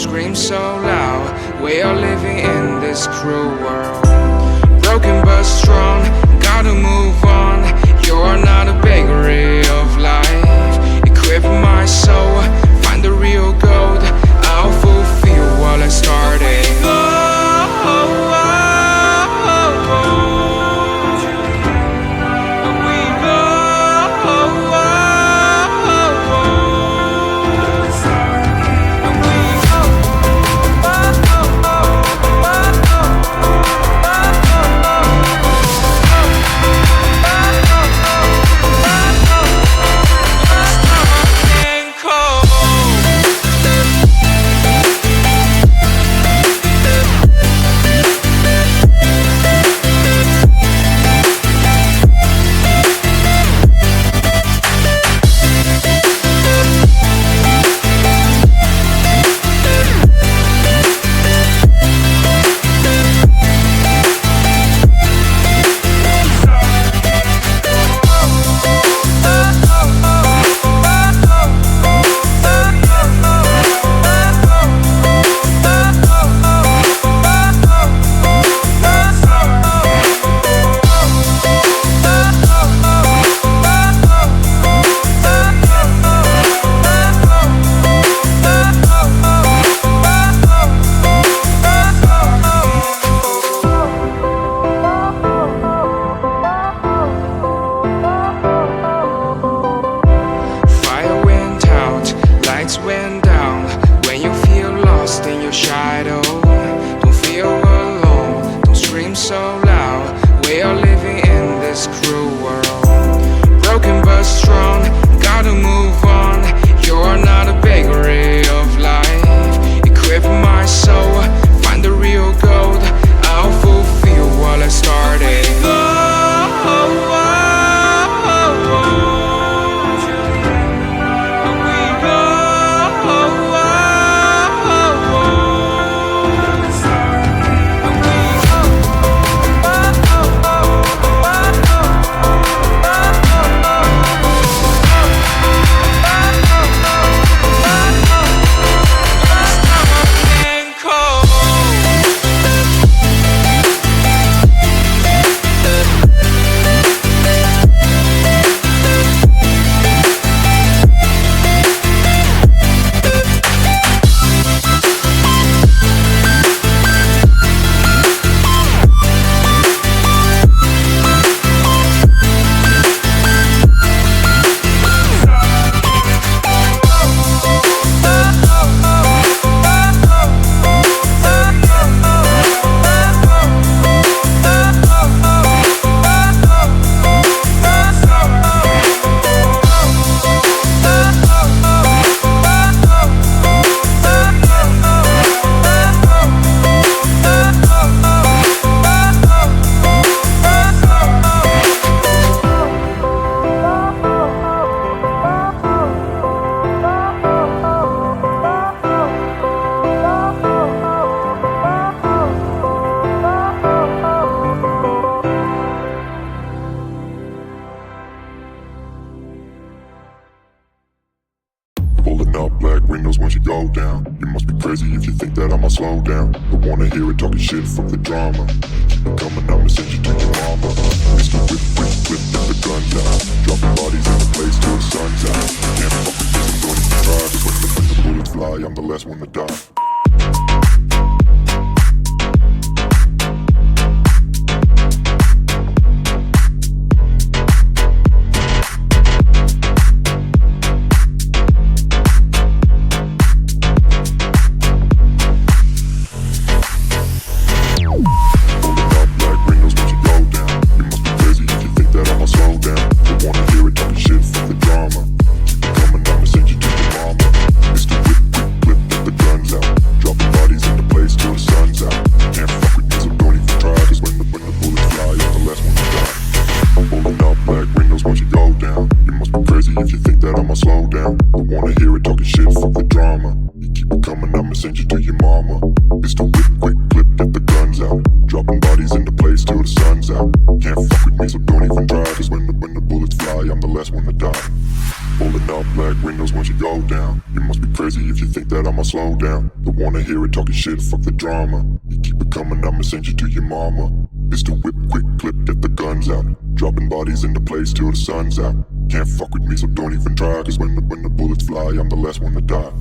scream so loud. We are living in this cruel world. Broken but strong, gotta move on. You're not a bakery of life. Equip my soul, find the real gold. I'll fulfill what I started. Went down when you feel lost in your shadow. Don't feel alone, don't scream so loud. We are living in this cruel world. Broken but strong, gotta move on. You're not a bakery of life. Equip my soul, find the real gold. I'll fulfill what I started. Pulling up black windows once you go down. You must be crazy if you think that I'ma slow down. Don't wanna hear it talking shit from the drama. Keep it coming, I'ma send you to your mama. Mr. Whip, whip, whip, get the guns out. Dropping bodies in the place till the sun's out. Can't fuck with this, I'm going to try. Cause when the bullets fly, I'm the last one to die. If you think that I'ma slow down, don't wanna hear it talking shit, fuck the drama. You keep it coming, I'ma send you to your mama. It's the whip, quick clip, get the guns out. Dropping bodies into place till the sun's out. Can't fuck with me, so don't even try. Cause when the bullets fly, I'm the last one to die. Pulling up black windows once you go down. You must be crazy if you think that I'ma slow slow down. Don't wanna hear it talking shit, fuck the drama. You keep it coming, I'ma send you to your mama. Pistol whip, quick clip, get the guns out. Dropping bodies into place till the sun's out. Can't fuck with me, so don't even try. Cause when the bullets fly, I'm the last one to die.